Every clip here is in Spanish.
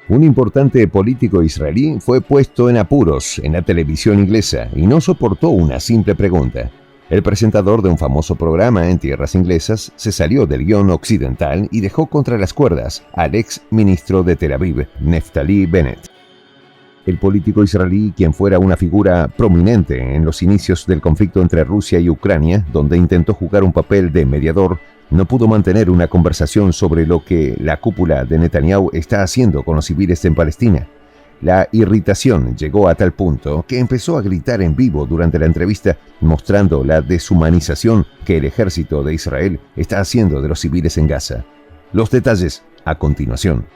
Un importante político israelí fue puesto en apuros en la televisión inglesa y no soportó una simple pregunta. El presentador de un famoso programa en tierras inglesas se salió del guión occidental y dejó contra las cuerdas al ex ministro de Tel Aviv, Naftali Bennett. El político israelí, quien fuera una figura prominente en los inicios del conflicto entre Rusia y Ucrania, donde intentó jugar un papel de mediador, no pudo mantener una conversación sobre lo que la cúpula de Netanyahu está haciendo con los civiles en Palestina. La irritación llegó a tal punto que empezó a gritar en vivo durante la entrevista, mostrando la deshumanización que el ejército de Israel está haciendo de los civiles en Gaza. Los detalles a continuación.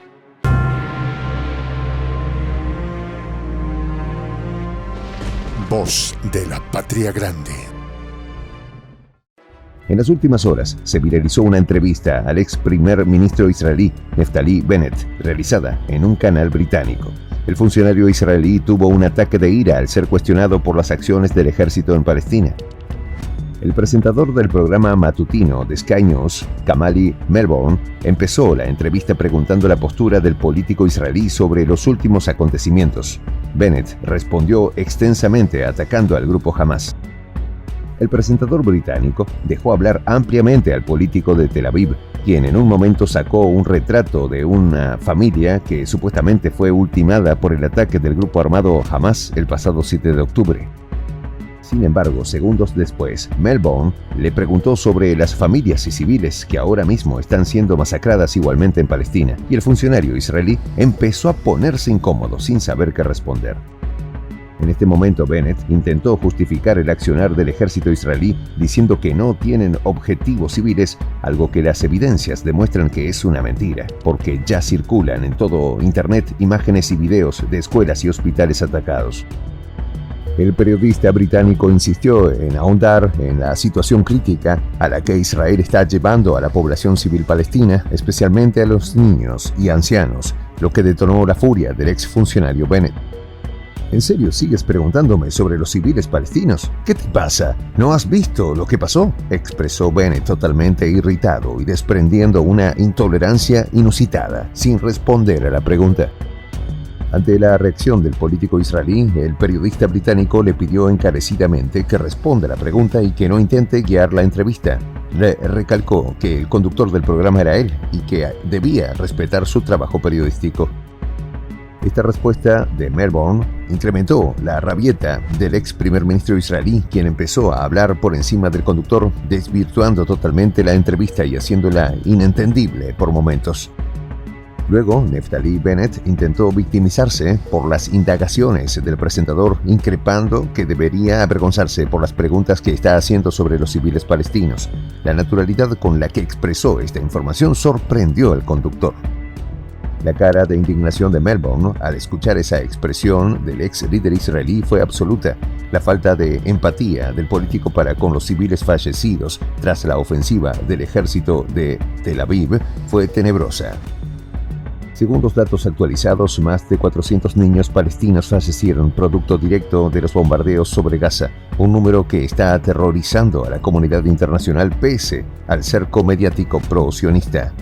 Voz de la Patria Grande. En las últimas horas se viralizó una entrevista al ex primer ministro israelí Naftali Bennett, realizada en un canal británico. El funcionario israelí tuvo un ataque de ira al ser cuestionado por las acciones del ejército en Palestina. El presentador del programa matutino de Sky News, Kamali Melbourne, empezó la entrevista preguntando la postura del político israelí sobre los últimos acontecimientos. Bennett respondió extensamente atacando al grupo Hamas. El presentador británico dejó hablar ampliamente al político de Tel Aviv, quien en un momento sacó un retrato de una familia que supuestamente fue ultimada por el ataque del grupo armado Hamas el pasado 7 de octubre. Sin embargo, segundos después, Melbourne le preguntó sobre las familias y civiles que ahora mismo están siendo masacradas igualmente en Palestina, y el funcionario israelí empezó a ponerse incómodo sin saber qué responder. En este momento, Bennett intentó justificar el accionar del ejército israelí diciendo que no tienen objetivos civiles, algo que las evidencias demuestran que es una mentira, porque ya circulan en todo Internet imágenes y videos de escuelas y hospitales atacados. El periodista británico insistió en ahondar en la situación crítica a la que Israel está llevando a la población civil palestina, especialmente a los niños y ancianos, lo que detonó la furia del exfuncionario Bennett. ¿En serio sigues preguntándome sobre los civiles palestinos? ¿Qué te pasa? ¿No has visto lo que pasó?, expresó Bennett totalmente irritado y desprendiendo una intolerancia inusitada, sin responder a la pregunta. Ante la reacción del político israelí, el periodista británico le pidió encarecidamente que responda a la pregunta y que no intente guiar la entrevista. Le recalcó que el conductor del programa era él y que debía respetar su trabajo periodístico. Esta respuesta de Melbourne incrementó la rabieta del ex primer ministro israelí, quien empezó a hablar por encima del conductor, desvirtuando totalmente la entrevista y haciéndola inentendible por momentos. Luego, Naftali Bennett intentó victimizarse por las indagaciones del presentador, increpando que debería avergonzarse por las preguntas que está haciendo sobre los civiles palestinos. La naturalidad con la que expresó esta información sorprendió al conductor. La cara de indignación de Melbourne al escuchar esa expresión del ex líder israelí fue absoluta. La falta de empatía del político para con los civiles fallecidos tras la ofensiva del ejército de Tel Aviv fue tenebrosa. Según los datos actualizados, más de 400 niños palestinos fallecieron producto directo de los bombardeos sobre Gaza, un número que está aterrorizando a la comunidad internacional pese al cerco mediático pro-sionista.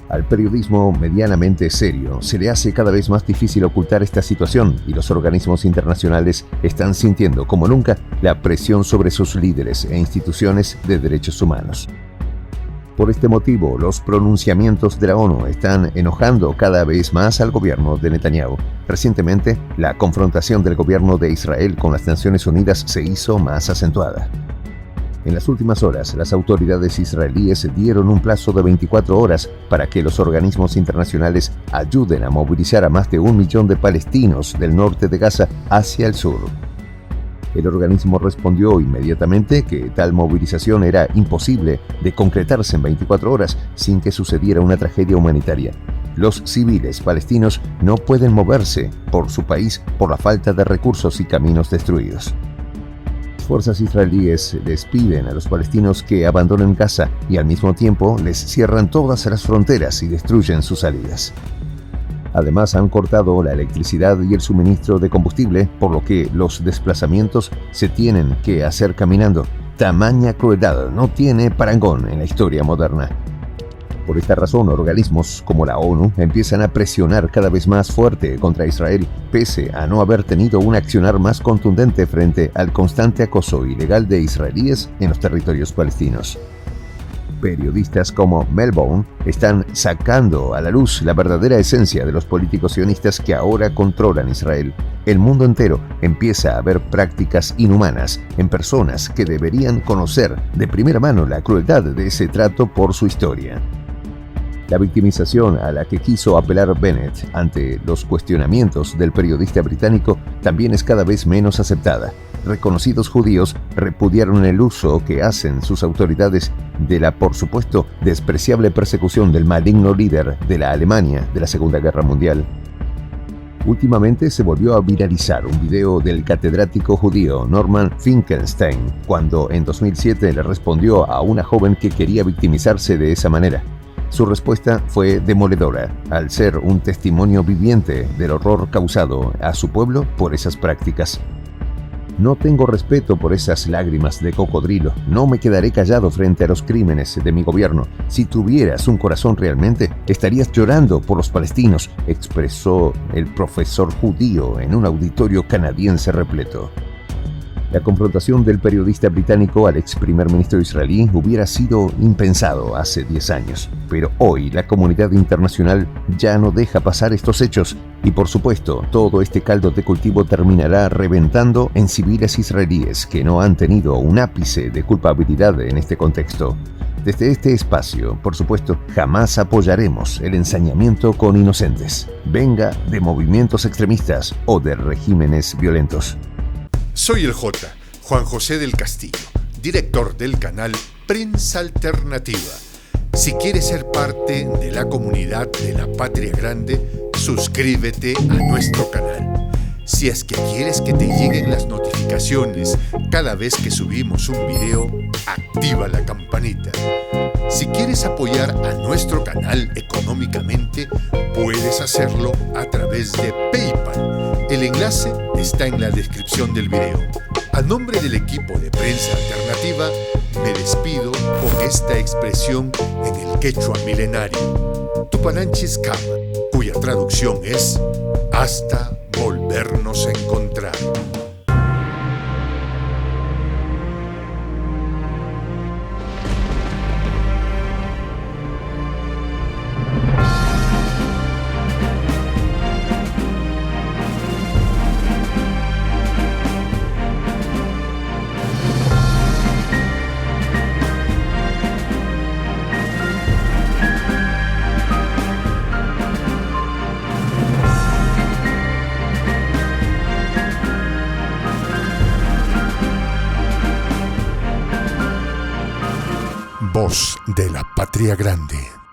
Al periodismo medianamente serio se le hace cada vez más difícil ocultar esta situación y los organismos internacionales están sintiendo como nunca la presión sobre sus líderes e instituciones de derechos humanos. Por este motivo, los pronunciamientos de la ONU están enojando cada vez más al gobierno de Netanyahu. Recientemente, la confrontación del gobierno de Israel con las Naciones Unidas se hizo más acentuada. En las últimas horas, las autoridades israelíes dieron un plazo de 24 horas para que los organismos internacionales ayuden a movilizar a más de 1 millón de palestinos del norte de Gaza hacia el sur. El organismo respondió inmediatamente que tal movilización era imposible de concretarse en 24 horas sin que sucediera una tragedia humanitaria. Los civiles palestinos no pueden moverse por su país por la falta de recursos y caminos destruidos. Las fuerzas israelíes les piden a los palestinos que abandonen Gaza y al mismo tiempo les cierran todas las fronteras y destruyen sus salidas. Además, han cortado la electricidad y el suministro de combustible, por lo que los desplazamientos se tienen que hacer caminando. Tamaña crueldad no tiene parangón en la historia moderna. Por esta razón, organismos como la ONU empiezan a presionar cada vez más fuerte contra Israel, pese a no haber tenido un accionar más contundente frente al constante acoso ilegal de israelíes en los territorios palestinos. Periodistas como Melbourne están sacando a la luz la verdadera esencia de los políticos sionistas que ahora controlan Israel. El mundo entero empieza a ver prácticas inhumanas en personas que deberían conocer de primera mano la crueldad de ese trato por su historia. La victimización a la que quiso apelar Bennett ante los cuestionamientos del periodista británico también es cada vez menos aceptada. Reconocidos judíos repudiaron el uso que hacen sus autoridades de la, por supuesto, despreciable persecución del maligno líder de la Alemania de la Segunda Guerra Mundial. Últimamente se volvió a viralizar un video del catedrático judío Norman Finkelstein, cuando en 2007 le respondió a una joven que quería victimizarse de esa manera. Su respuesta fue demoledora, al ser un testimonio viviente del horror causado a su pueblo por esas prácticas. No tengo respeto por esas lágrimas de cocodrilo. No me quedaré callado frente a los crímenes de mi gobierno. Si tuvieras un corazón realmente, estarías llorando por los palestinos, expresó el profesor judío en un auditorio canadiense repleto. La confrontación del periodista británico al ex primer ministro israelí hubiera sido impensado hace 10 años, pero hoy la comunidad internacional ya no deja pasar estos hechos y, por supuesto, todo este caldo de cultivo terminará reventando en civiles israelíes que no han tenido un ápice de culpabilidad en este contexto. Desde este espacio, por supuesto, jamás apoyaremos el ensañamiento con inocentes, venga de movimientos extremistas o de regímenes violentos. Soy el J, Juan José del Castillo, director del canal Prensa Alternativa. Si quieres ser parte de la comunidad de la Patria Grande, suscríbete a nuestro canal. Si es que quieres que te lleguen las notificaciones cada vez que subimos un video, activa la campanita. Si quieres apoyar a nuestro canal económicamente, puedes hacerlo a través de PayPal. El enlace está en la descripción del video. A nombre del equipo de Prensa Alternativa, me despido con esta expresión en el quechua milenario, Tupananchis Kama, cuya traducción es hasta volvernos a encontrar. Voz de la Patria Grande.